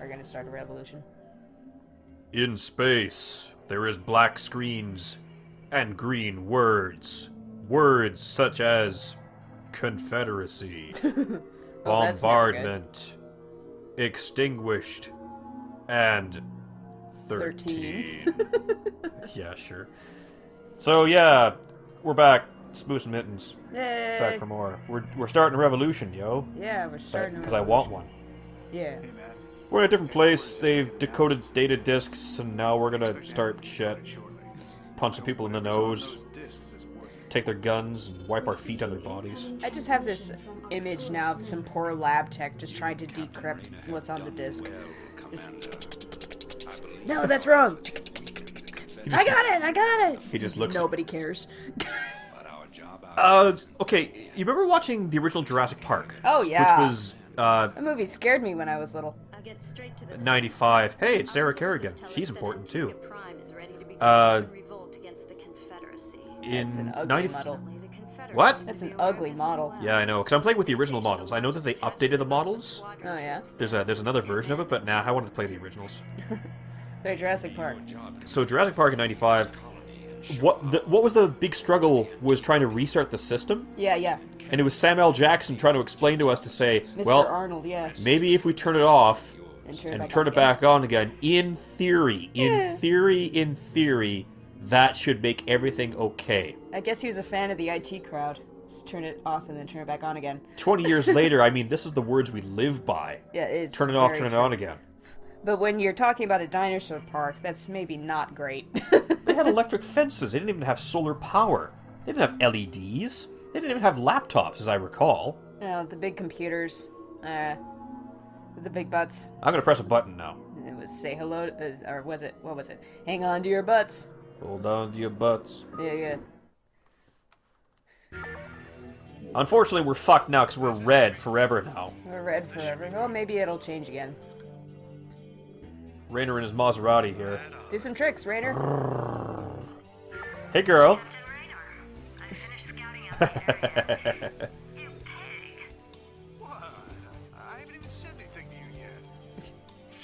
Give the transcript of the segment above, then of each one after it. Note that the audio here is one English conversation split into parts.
are going to start a revolution. In space, there is black screens and green words. Words such as Confederacy, bombardment, extinguished, and 13. Yeah, sure. So yeah, we're back. Spoos and Mittens. Yay! Back for more. We're starting a revolution, yo. Yeah, we're starting a revolution. Because I want one. Yeah. We're in a different place. They've decoded data disks, and now we're gonna start shit. Punch some people in the nose. Take their guns and wipe our feet on their bodies. I just have this image now of some poor lab tech just trying to decrypt what's on the disk. Just... No, that's wrong. I got it. He just looks. Nobody cares. Okay, you remember watching the original Jurassic Park? Oh, yeah. Which was, That movie scared me when I was little. 95. Hey, it's Sarah Kerrigan. She's important, too. That's an ugly model. What? That's an ugly model. Yeah, I know, because I'm playing with the original models. I know that they updated the models. Oh, yeah? There's another version of it, but nah, I wanted to play the originals. They're Jurassic Park. So, Jurassic Park in 95... What was the big struggle was trying to restart the system? Yeah. And it was Sam L. Jackson trying to explain to us to say, Mr. well, Arnold, yeah. maybe if we turn it off And turn it back on again, in theory, that should make everything okay. I guess he was a fan of the IT crowd. Just turn it off and then turn it back on again. 20 years later, I mean, this is the words we live by. Yeah, it's turn it off, turn it on again. But when you're talking about a dinosaur park, that's maybe not great. They had electric fences. They didn't even have solar power. They didn't have LEDs. They didn't even have laptops, as I recall. The big computers. The big butts. I'm going to press a button now. It was say hello, or was it, what was it? Hang on to your butts. Hold on to your butts. Yeah. Unfortunately, we're fucked now because we're red forever now. We're red forever. Well, maybe it'll change again. Rainer in his Maserati here. Do some tricks, Rainer. Hey, girl. I finished scouting out the area. You pig. What? I haven't even said anything to you yet.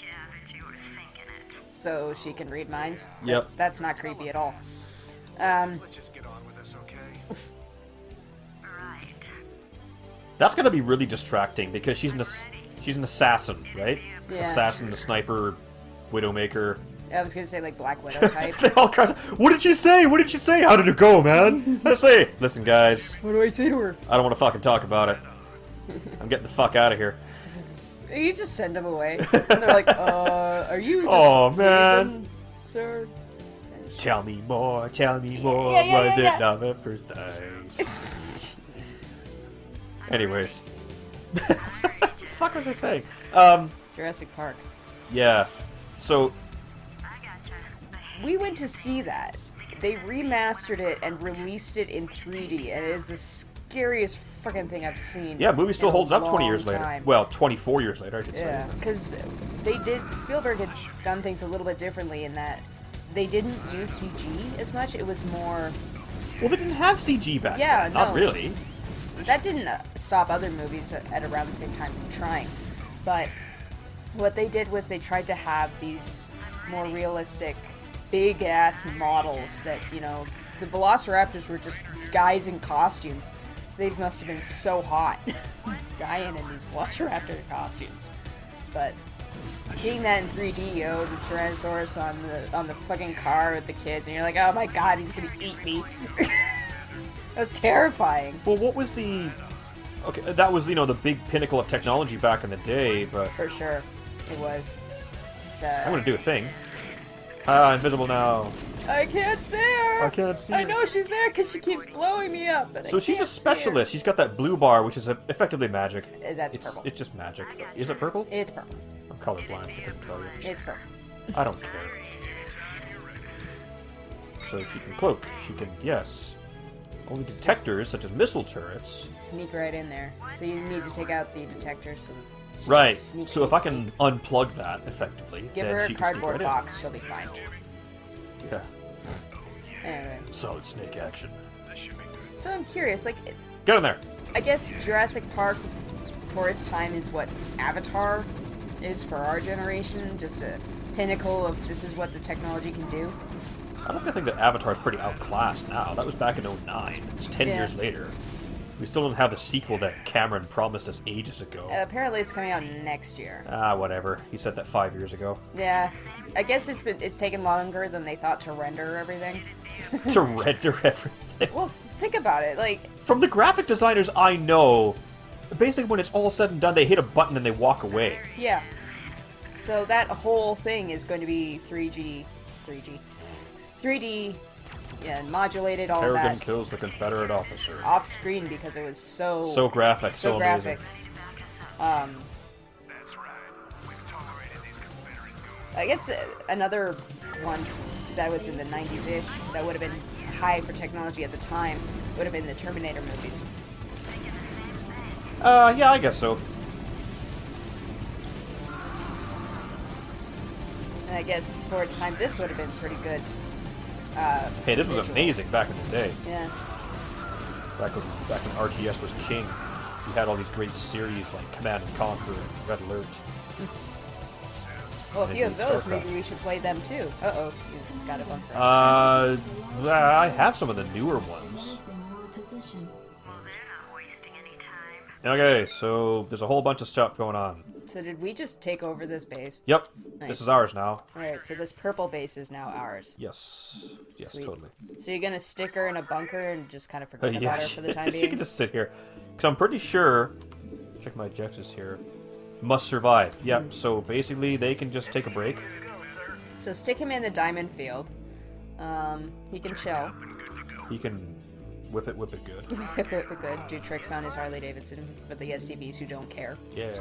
Yeah, but you were thinking it. So she can read minds? Yep. That's not creepy at all. Let's just get on with this, okay? Right. That's going to be really distracting because she's an assassin, right? Yeah. Assassin, the sniper, Widowmaker. I was gonna say like Black Widow type. They all kinds of, what did she say? What did she say? How did it go, man? How did I say? Listen, guys. What do I say to her? I don't want to fucking talk about it. I'm getting the fuck out of here. You just send them away. And they're like, are you just Oh, man. leaving, sir? Tell me more, was yeah. it love at first sight? Anyways. What the fuck was I saying? Jurassic Park. Yeah. So, I gotcha. We went to see that. They remastered it and released it in 3D, and it is the scariest freaking thing I've seen. yeah, movie still in a holds up 20 years long later. time. Well, 24 years later, I should say. Yeah, because Spielberg had done things a little bit differently in that they didn't use CG as much. It was more... Well, they didn't have CG back Yeah, then. no. Not really. That didn't stop other movies at around the same time from trying. But what they did was they tried to have these more realistic, big-ass models that, you know, the Velociraptors were just guys in costumes. They must have been so hot. Just dying in these Velociraptor costumes. But seeing that in 3D, yo, the Tyrannosaurus on the fucking car with the kids, and you're like, oh my god, he's gonna eat me. That was terrifying. Well, what was the... Okay, that was, you know, the big pinnacle of technology back in the day, but... For sure, it was. So, I'm gonna do a thing. Ah, invisible now. I can't see her. I can't see I her. know she's there because she keeps blowing me up. But So I she's a can't see specialist. She's got that blue bar, which is effectively magic. her. That's purple. It's just magic. Is it purple? It's purple. I'm colorblind. I couldn't tell you. It's purple. I don't care. So she can cloak. She can, yes. Only detectors, such as missile turrets. Sneak right in there. So you need to take out the detector so she can Right. sneak, So if I can sneak. unplug that effectively, Give then her she a can sneak cardboard right box, she'll be fine. in. Yeah. Anyway. Solid snake action. So I'm curious, like, Get in there. I guess Jurassic Park, for its time, is what Avatar is for our generation, just a pinnacle of this is what the technology can do. I don't think that Avatar's pretty outclassed now. That was back in '09. It's 10 Yeah. years later. We still don't have the sequel that Cameron promised us ages ago. Apparently it's coming out next year. Whatever. He said that 5 years ago. Yeah, I guess it's taken longer than they thought to render everything. To render everything. Well, think about it. Like, From the graphic designers I know, basically when it's all said and done, they hit a button and they walk away. yeah. So that whole thing is going to be 3D, yeah, modulated, all of Peregrine that kills the Confederate officer. off screen because it was So graphic, so amazing. graphic. That's right. We've tolerated these Confederate goons. I guess another one that was in the 90s-ish that would have been high for technology at the time would have been the Terminator movies. Yeah, I guess so. And I guess for its time, this would have been pretty good. Hey, this was visuals. amazing back in the day. Yeah. Back when RTS was king. We had all these great series like Command and Conquer and Red Alert. Well, if And you have those, Starcraft. maybe we should play them too. Uh-oh, you got a bumper. I have some of the newer ones. Well, they're not wasting any time. Okay, so there's a whole bunch of stuff going on. So did we just take over this base? Yep, Nice. this is ours now. Alright, so this purple base is now ours. Yes, yes, Sweet. totally. So you're gonna stick her in a bunker and just kind of forget Yeah, about her for the time she being? can just sit here. Because I'm pretty sure, check my objectives here, must survive. Yep, so basically they can just take a break. So stick him in the diamond field. He can chill. He can whip it good. Good. Do tricks on his Harley Davidson for the SCVs who don't care. Yeah.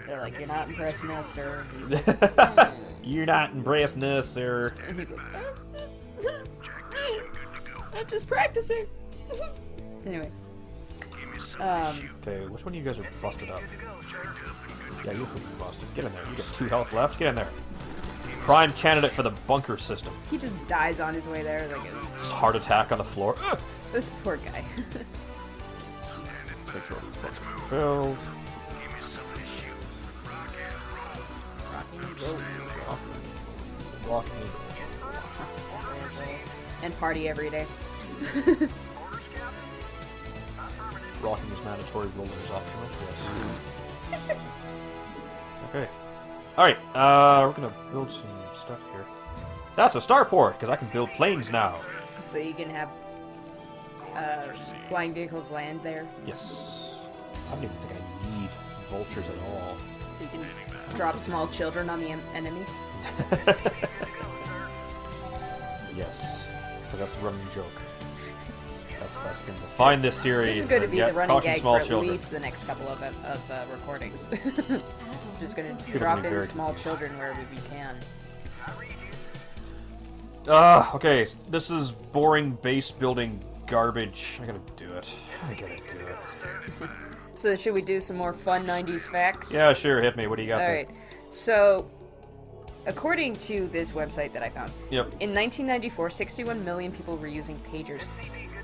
They're like, you're not impressing us, sir. He's like, You're not embracing us, sir. and he's like, I'm just practicing. Anyway. Okay, which one of you guys are busted up? Yeah, you're pretty busted. Get in there. You got 2 health left. Get in there. Prime candidate for the bunker system. He just dies on his way there. Like, Just heart attack on the floor. Ugh. this poor guy. Make sure all these buckets are filled. Walking. And party every day. Rocking is mandatory, roller is optional. Yes. Okay. Alright, we're gonna build some stuff here. That's a starport, because I can build planes now. So you can have flying vehicles land there. Yes. I don't even think I need vultures at all. So you can drop small children on the enemy. Yes. Because that's the running joke. That's going to define this series. This is going to and be yet the running caution gag small for at children. least the next couple of recordings. Just going to People drop can be in very small children wherever we can. Okay, this is boring base building garbage. I gotta do it. So should we do some more fun 90s facts? Yeah, sure, hit me. What do you got there? Alright, so according to this website that I found, Yep. in 1994, 61 million people were using pagers.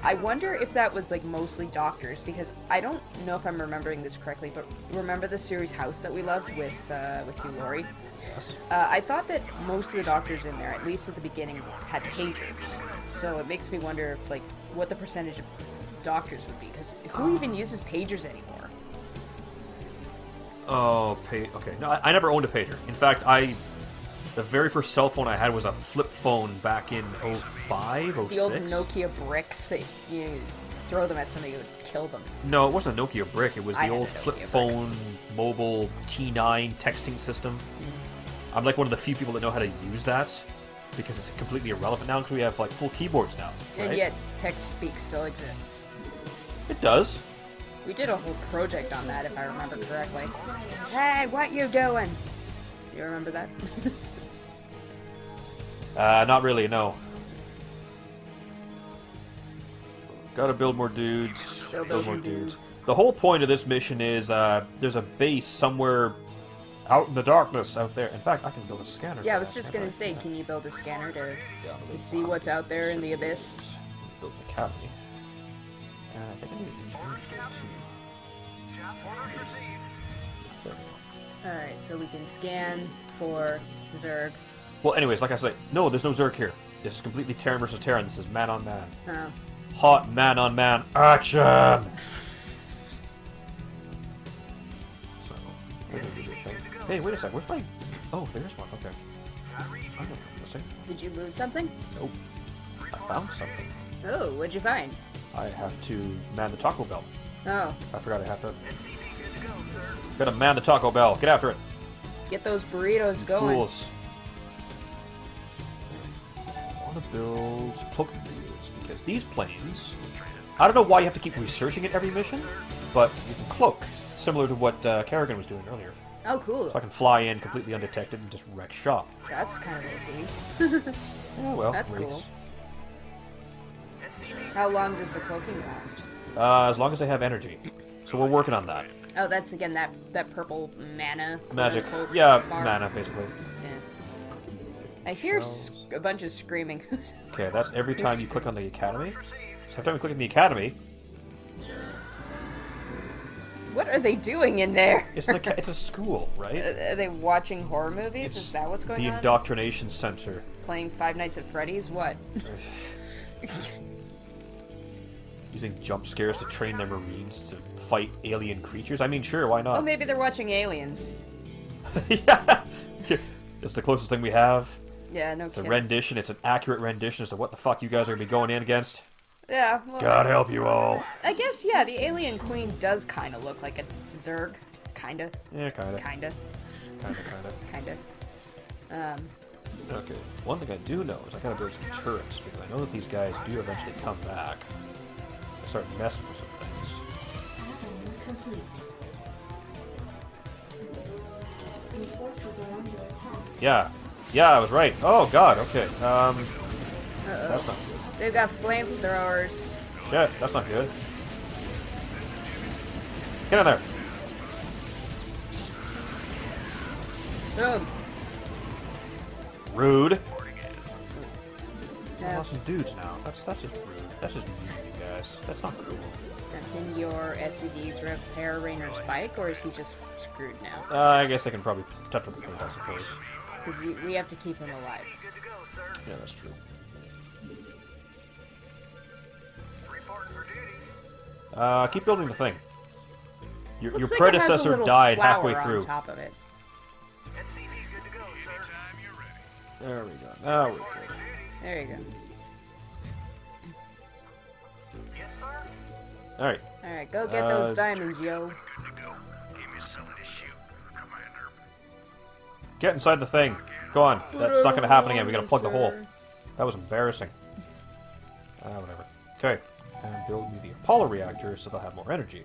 I wonder if that was like mostly doctors, because I don't know if I'm remembering this correctly, but remember the series House that we loved with Hugh Laurie? Yes. I thought that most of the doctors in there, at least at the beginning, had pagers. So it makes me wonder if, like, what the percentage of doctors would be, because who even uses pagers anymore? Oh, okay. No, I never owned a pager. In fact, the very first cell phone I had was a flip phone back in 05, 06. The old Nokia bricks, you throw them at somebody, it would kill them. No, it wasn't a Nokia brick. It was I the had old a flip Nokia brick. phone mobile T9 texting system. I'm like one of the few people that know how to use that because it's completely irrelevant now because we have like full keyboards now. Right? And yet, text-speak still exists. It does. We did a whole project on that, if I remember correctly. Hey, what you doing? You remember that? Not really, no. Gotta build more dudes. Build more dudes. The whole point of this mission is there's a base somewhere out in the darkness out there. In fact, I can build a scanner. Yeah, I for was that, just can't gonna say, can you build a scanner to to see what's out there in the abyss? Build an academy. I think I need an engineer too. Alright, so we can scan for Zerg. Well, anyways, like I say, no, there's no Zerg here. This is completely Terran versus Terran. This is man on man. Oh. Hot man on man action! So, we're gonna do the thing. Hey, wait a sec. Where's my... Oh, there's one. Okay. I don't know what I'm missing. Did you lose something? Nope. I found something. Oh, what'd you find? I have to man the Taco Bell. Oh, I forgot I have to. Gotta man the Taco Bell. Get after it. get those burritos You going. fools. I want to build cloaking fields because these planes. I don't know why you have to keep researching it every mission, but you can cloak, similar to what Kerrigan was doing earlier. Oh, cool. So I can fly in completely undetected and just wreck shop. That's kind of OP. Yeah, well, That's wraiths. cool. How long does the cloaking last? As long as they have energy. So we're working on that. Oh, that's again that purple mana. Magic. quote-unquote, Yeah, bar. mana, basically. Yeah. I hear a bunch of screaming. Okay, that's every time you click on the academy. So every time you click on the academy, What are they doing in there? it's like it's a school, right? Are they watching horror movies? It's Is that what's going the on? indoctrination center. Playing Five Nights at Freddy's? What? Using jump scares to train their marines to fight alien creatures. I mean, sure, why Oh, not? maybe they're watching Aliens. Yeah. It's the closest thing we have. Yeah, no It's a kidding. rendition. It's an accurate rendition as to what the fuck you guys are gonna be going in against. Yeah, well, God help you all. I guess, yeah, the Alien Queen does kind of look like a Zerg. Kinda. Yeah, kinda. Kinda. Kinda. Kinda. Okay. One thing I do know is I gotta build some turrets because I know that these guys do eventually come back. I start messing with some things. Add-on complete. Your forces are under attack. Yeah. Yeah, I was right. Oh god, okay. That's not good. They've got flamethrowers. Shit, that's not good. Get in there. Boom. Rude. I Yeah. lost some dudes now. That's just rude. That's just mean, you guys. That's not cool. Can your SCVs repair Raynor's bike, or is he just screwed now? I guess I can probably touch with the paint, I suppose. Because we have to keep him alive. Yeah, that's true. Keep building the thing. Your Looks like it has a predecessor little died flower halfway on through. top of it. Anytime you're ready. There we go. Now we're good. There you go. Alright. Alright, go get those diamonds, yo. Good to go. Give me something to shoot, Commander. Get inside the thing. Go on. That's not gonna happen again. We gotta plug the hole. That was embarrassing. Whatever. Okay. And build me the Apollo reactor so they'll have more energy.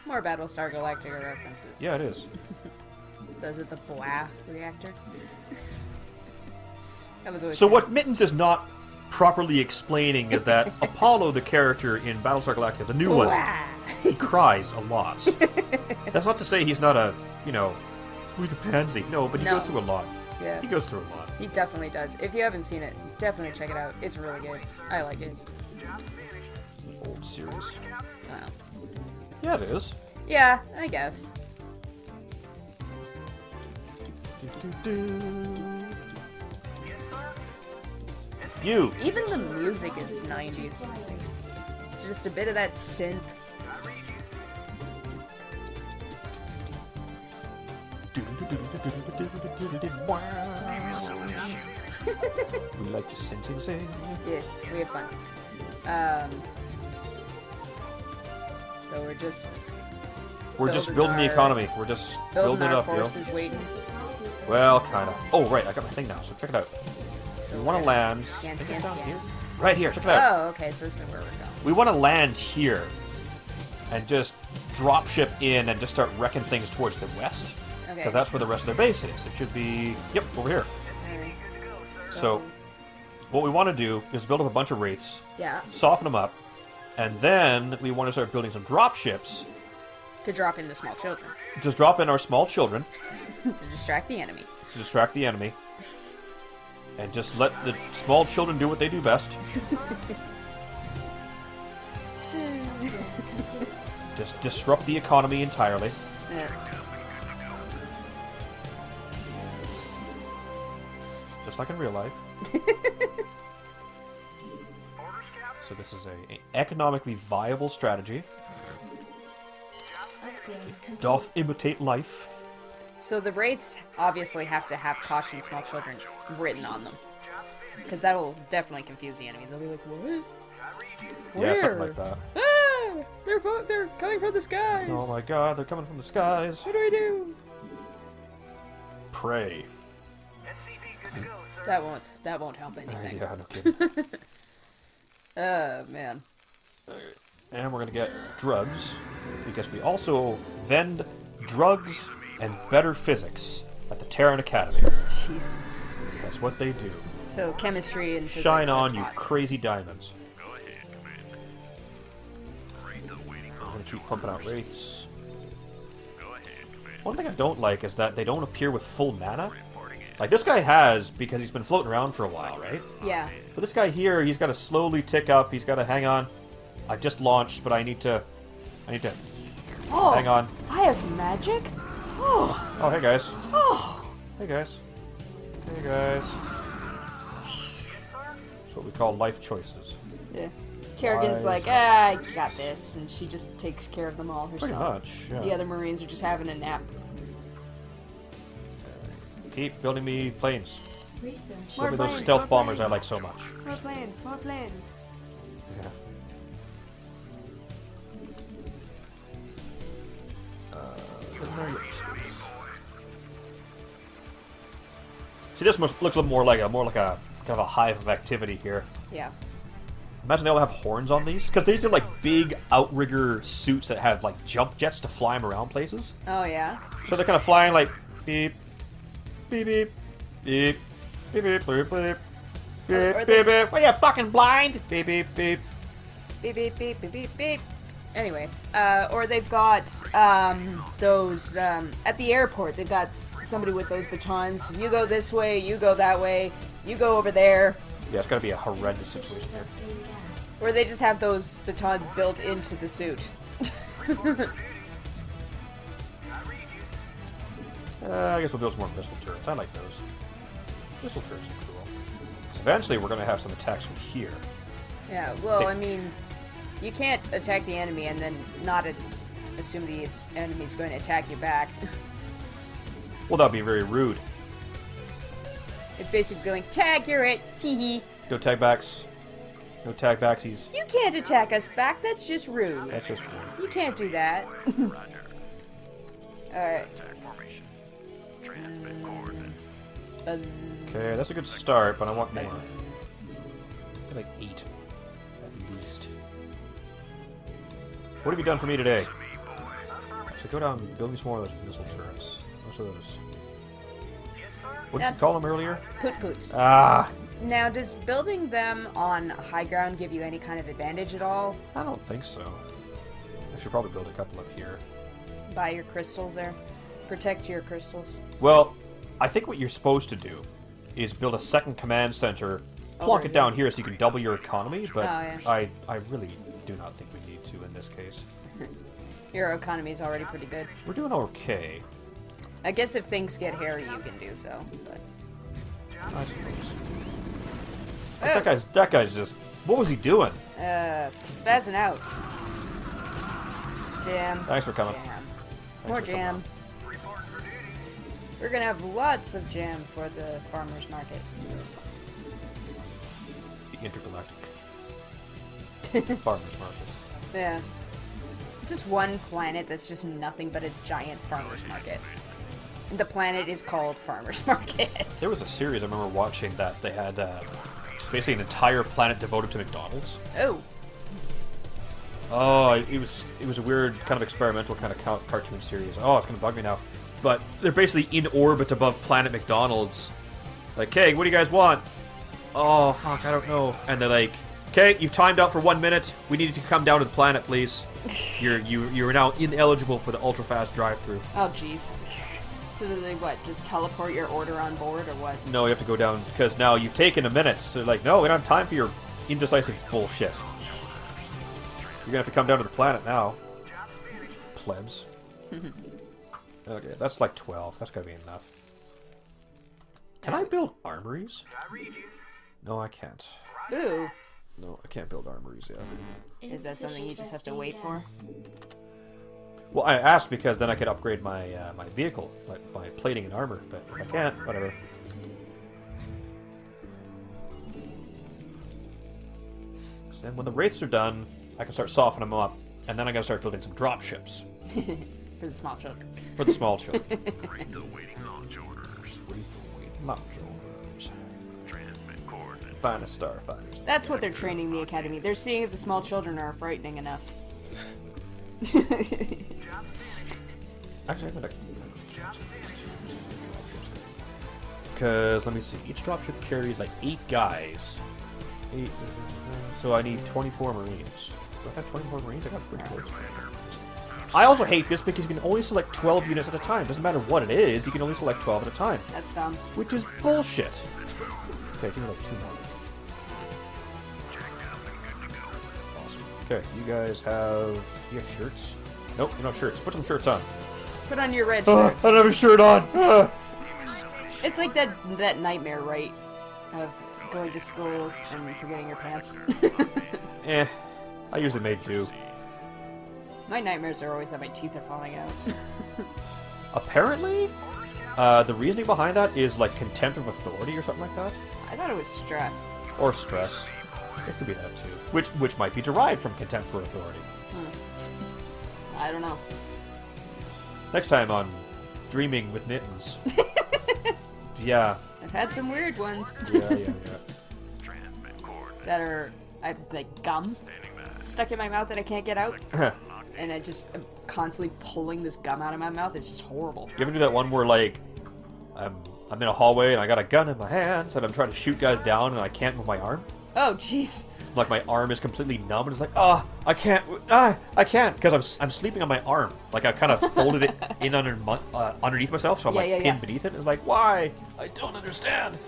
More Battlestar Galactica references. Yeah, it is. So is it the Blah reactor? That was always So fun. what Mittens is not properly explaining is that Apollo, the character in Battlestar Galactica, the new one, Blah. he cries a lot. That's not to say he's not a, who's a pansy. No, but he No. goes through a lot. Yeah. He goes through a lot. He definitely does. If you haven't seen it, definitely check it out. It's really good. I like it. It's an old series. Wow. Yeah, it is. Yeah, I guess. You! Even the music is 90s. Just a bit of that synth. We like to sing. Yeah, we have fun. So We're just Building building the our- economy. We're just building building it our up, yo. forces, waiting. Well, kinda. Oh, right, I got my thing now, so check it out. We want to land... Scan, I think scan, it's down scan. here. Right here, check it out. Oh, okay, so this is where we're going. We want to land here and just drop ship in and just start wrecking things towards the west. Okay. Because that's where the rest of their base is. It should be, yep, over here. Alright. So, what we want to do is build up a bunch of wraiths, Yeah, soften them up, and then we want to start building some drop ships. to drop in the small children. Just drop in our small children To distract the enemy. to distract the enemy. And just let the small children do what they do best. Just disrupt the economy entirely. Yeah. just like in real life. So this is a economically viable strategy. Upgrade complete. Doth imitate life. So the wraiths obviously have to have caution small children written on them. Because that'll definitely confuse the enemy. They'll be like, what? Yeah, something Where? like that. Ah! They're coming from the skies! Oh my god, they're coming from the skies. What do I do? Pray. That won't help anything. Yeah, no kidding. Oh, man. And we're gonna get drugs, because we also vend drugs and better physics at the Terran Academy. Jeez. That's what they do. So chemistry and physics Shine are on, you taught. crazy diamonds. I'm gonna keep pumping out wraiths. One thing I don't like is that they don't appear with full mana. Like this guy has, because he's been floating around for a while, right? Yeah. But this guy here, he's got to slowly tick up. He's got to hang on. I just launched, but I need to Oh, hang on. I have magic? Oh, Oh, hey guys. oh. Hey guys. Hey guys. That's what we call life choices. Yeah. Kerrigan's Wise like, I got this, and she just takes care of them all herself. Pretty much. Yeah. The other Marines are just having a nap. Keep building me planes. Research. More Build me those planes, stealth more bombers I planes. like so much. More planes, more planes. Yeah. See, this looks a little more like a kind of a hive of activity here. Yeah. Imagine they all have horns on these, because these are like big outrigger suits that have like jump jets to fly them around places. Oh, yeah. So they're kind of flying like beep, beep, beep, beep, beep, beep, beep, beep, Are beep, they- beep, beep. What are you fucking blind? Beep, beep, beep. Beep, beep, beep, beep, beep, beep. Anyway, or they've got those at the airport. They've got somebody with those batons. You go this way, you go that way, you go over there. Yeah, it's got to be a horrendous Insufficient situation here. phosphine gas. Or they just have those batons built into the suit. I guess we'll build some more missile turrets. I like those. Missile turrets are cool. So eventually, we're going to have some attacks from here. Yeah, well, I mean, you can't attack the enemy and then not assume the enemy's going to attack you back. Well, that'd be very rude. It's basically going, tag, you're it, teehee. No tag backs. No tag backsies. You can't attack us back, that's just rude. That's just rude. You can't do that. Alright. Okay, that's a good start, but I want more. Like 8. At least. What have you done for me today? So go down and build me some more of those missile turrets. Most of those. What did you call them earlier? Poot-poots. Ah! Now, does building them on high ground give you any kind of advantage at all? I don't think so. I should probably build a couple up here. Buy your crystals there? Protect your crystals? Well, I think what you're supposed to do is build a second command center, plonk it down here so you can double your economy, but Oh, yeah. I really do not think we need to in this case. Your economy is already pretty good. We're doing okay, I guess if things get hairy, you can do so, but... I suppose. But that guy's just... What was he doing? Spazzing out. Jam. Thanks for coming. Jam. Thanks More for coming jam. We're gonna have lots of jam for the farmer's market. The intergalactic farmers market. Yeah. Just one planet that's just nothing but a giant farmer's market. The planet is called Farmer's Market. There was a series I remember watching that they had basically an entire planet devoted to McDonald's. Oh. Oh, it was a weird kind of experimental kind of cartoon series. Oh, it's gonna bug me now. But they're basically in orbit above planet McDonald's. Like, hey, what do you guys want? Oh, fuck, I don't know. And they're like, okay, you've timed out for 1 minute. We need you to come down to the planet, please. You're now ineligible for the ultra fast drive-through. Oh, jeez. So do they, what, just teleport your order on board, or what? No, you have to go down because now you've taken a minute. So like, no, we don't have time for your indecisive bullshit. You're gonna have to come down to the planet now. Plebs. Okay, that's like 12. That's gotta be enough. Can I build armories? I read you. No, I can't. Ooh. No, I can't build armories yet. Is that something you just have to wait for? Well, I asked because then I could upgrade my my vehicle, my plating and armor. But if I can't, whatever. So then when the wraiths are done, I can start softening them up, and then I gotta start building some drop ships For the small children. for the small children. Read the waiting launch orders. Launch orders. Transmit coordinates. Finest starfighters. That's what they're training the academy. They're seeing if the small children are frightening enough. Actually, I'm gonna. Because let me see, each dropship carries like 8 guys. 8. So I need 24 Marines. Do I have 24 Marines? I got pretty close. I also hate this because you can only select 12 units at a time. Doesn't matter what it is, you can only select 12 at a time. That's dumb. Which is bullshit. Okay, give me like 2 more. Awesome. Okay, you guys have... You have shirts? Nope, you don't have shirts. Put some shirts on. Put on your red I shirts. don't have a shirt on! It's like that nightmare, right? Of going to school and forgetting your pants. Eh, I usually make do. My nightmares are always that my teeth are falling out. Apparently, the reasoning behind that is like contempt of authority or something like that. I thought it was stress. Or stress. It could be that too. Which might be derived from contempt for authority. I don't know. Next time on Dreaming with Mittens. Yeah. I've had some weird ones Yeah. Transmit coordinates. that are like gum stuck in my mouth that I can't get out, and I just am constantly pulling this gum out of my mouth. It's just horrible. You ever do that one where like I'm in a hallway and I got a gun in my hands and I'm trying to shoot guys down and I can't with my arm? Oh, jeez. Like my arm is completely numb and it's like, I can't because I'm sleeping on my arm. Like I kind of folded it in underneath myself, so I'm pinned beneath it. It's like, why? I don't understand.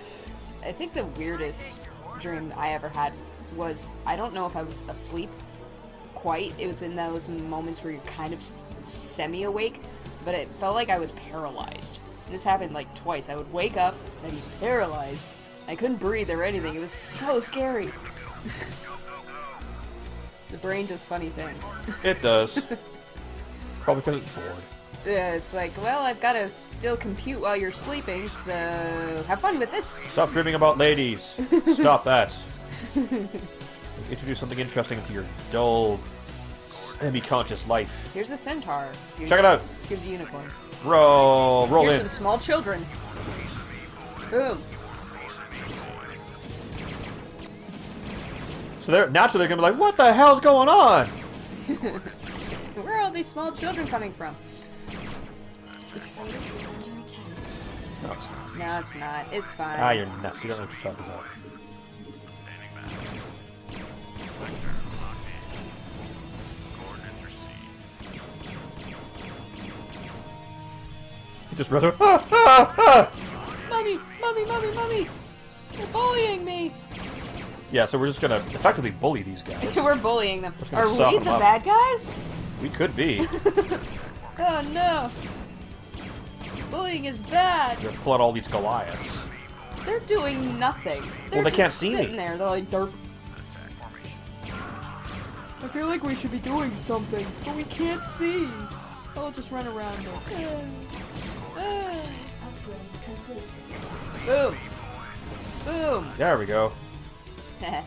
I think the weirdest dream I ever had was, I don't know if I was asleep quite. It was in those moments where you're kind of semi-awake, but it felt like I was paralyzed. And this happened like twice. I would wake up and I'd be paralyzed. I couldn't breathe or anything. It was so scary. The brain does funny things. It does. Probably because it's bored. Yeah, it's like, well, I've got to still compute while you're sleeping, so have fun with this. Stop dreaming about ladies. Stop that. Introduce something interesting into your dull, semi-conscious life. Here's a centaur. Check it out. Here's a unicorn. Roll Here's in. some small children. Boom. So they're naturally gonna be like, what the hell's going on? Where are all these small children coming from? Otis is under attack. No, it's not. No, it's not. It's fine. Ah, you're nuts. You don't know what you're talking about. He just ran over. Mommy! Mommy! Mommy! Mommy! They're bullying me! Yeah, so we're just gonna effectively bully these guys. We're bullying them. Just gonna Are we soften the them up. bad guys? We could be. Oh no! Bullying is bad! We're gonna pull out all these Goliaths. They're doing nothing. They're they just can't see me. sitting there. They're like, derp. I feel like we should be doing something, but we can't see. I'll just run around them. Upgrade complete. Boom! Boom! There we go. Oh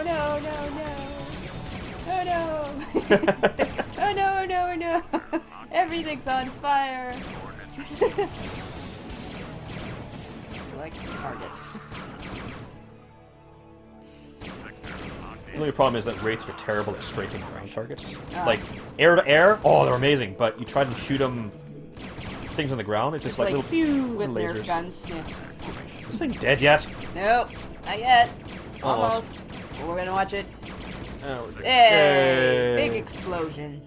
no, no, no. Oh no. Oh no, no, no. Everything's on fire. Select target. The only problem is that wraiths are terrible at strafing ground targets. Like, air to air, oh, they're amazing, but you try to shoot them things on the ground, it's just like little pew with lasers. Nerf guns. Yeah. Is this thing dead yet? Nope, not yet. Almost. Almost. But we're gonna watch it. Oh, Hey! yay. Big explosion.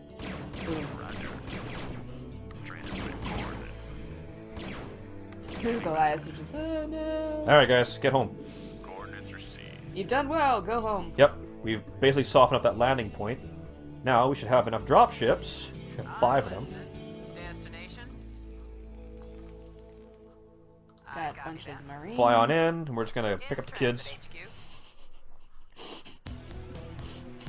Boom. His Goliaths are just, oh no. Alright guys, get home. Coordinates received. You've done well, go home. Yep, we've basically softened up that landing point. Now we should have enough drop ships. We should have 5 of them. bunch of Marines. Fly on in, and we're just gonna pick up the kids.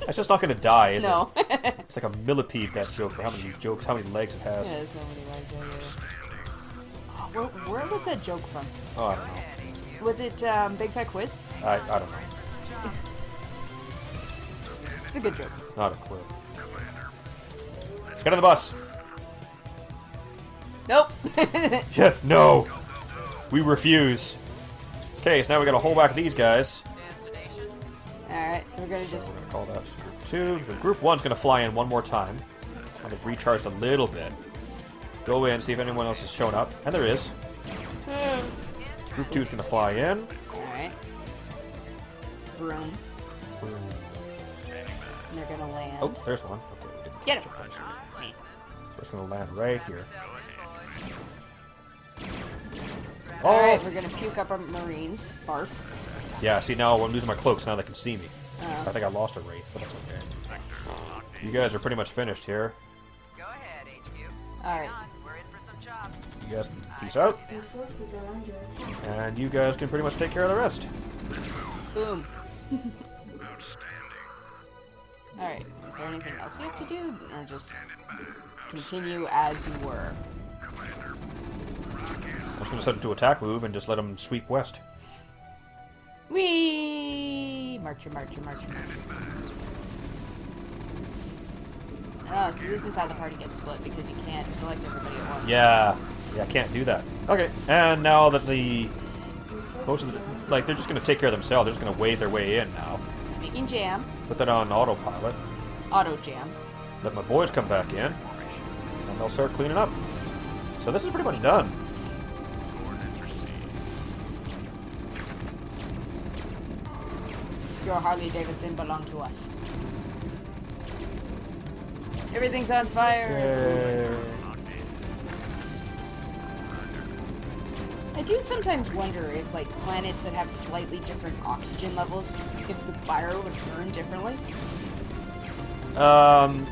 It's just not gonna die, is No. it? It's like a millipede, that joke, for how many legs it has. Yeah, there's nobody like that either. Oh, where was that joke from? Oh, I don't know. Was it Big Fat Quiz? I don't know. It's a good joke. Not a clue. Let's get on the bus. Nope. Yeah, no. We refuse. Okay, so now we gotta hold back these guys. Alright, so we're gonna So just... we're gonna call that group 2. So group 1's gonna fly in one more time. Kind of recharged a little bit. Go in, see if anyone else has shown up. And there is. Group 2's gonna fly in. Alright. Vroom. And they're gonna land. Oh, there's one. Okay, we didn't Get him! jump on this one. So it's gonna land right here. Alright, Oh! we're gonna puke up our Marines. Barf. Yeah, see, now I'm losing my cloak, so now they can see me. Oh. So I think I lost a Wraith, but that's okay. You guys are pretty much finished here. Go ahead, HQ. Alright. We're in for some jobs. You guys can peace out. Your forces are under attack. And you guys can pretty much take care of the rest. Boom. Alright, is there anything else you have to do? Or just continue as you were? I'm just gonna set them to attack move and just let them sweep west. Whee! Marcher, marcher, marcher. Oh, so this is how the party gets split, because you can't select everybody at once. Yeah, I can't do that. Okay, and now that the Your most of forces the, are under like, they're just gonna take care of themselves. They're just gonna wave their way in now. Making jam. Put that on autopilot. Auto jam. Let my boys come back in, and they'll start cleaning up. So this is pretty much done. Your Harley Davidson belong to us. Everything's on fire. I do sometimes wonder if, like, planets that have slightly different oxygen levels, if the fire would burn differently.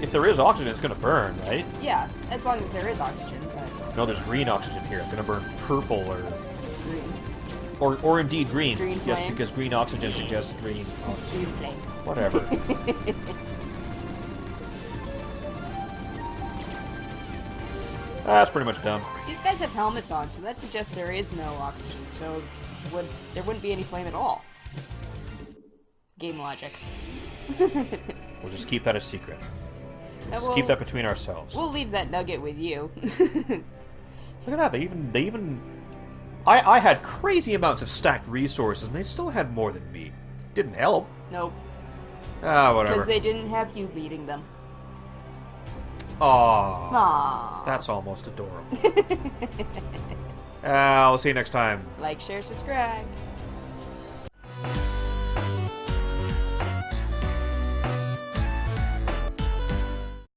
If there is oxygen, it's gonna burn, right? Yeah, as long as there is oxygen, but No, there's green oxygen here. It's gonna burn purple green. or indeed green. Green Yes, flame. because green oxygen suggests green. Green flame. Whatever. That's pretty much done. These guys have helmets on, so that suggests there is no oxygen, so there wouldn't be any flame at all. Game logic. We'll just keep that a secret. Now Just keep that between ourselves. We'll leave that nugget with you. Look at that. They even. I had crazy amounts of stacked resources, and they still had more than me. Didn't help. Nope, Ah, whatever. because they didn't have you leading them. Aww. Aww. That's almost adorable. I'll see you next time. Like, share, subscribe.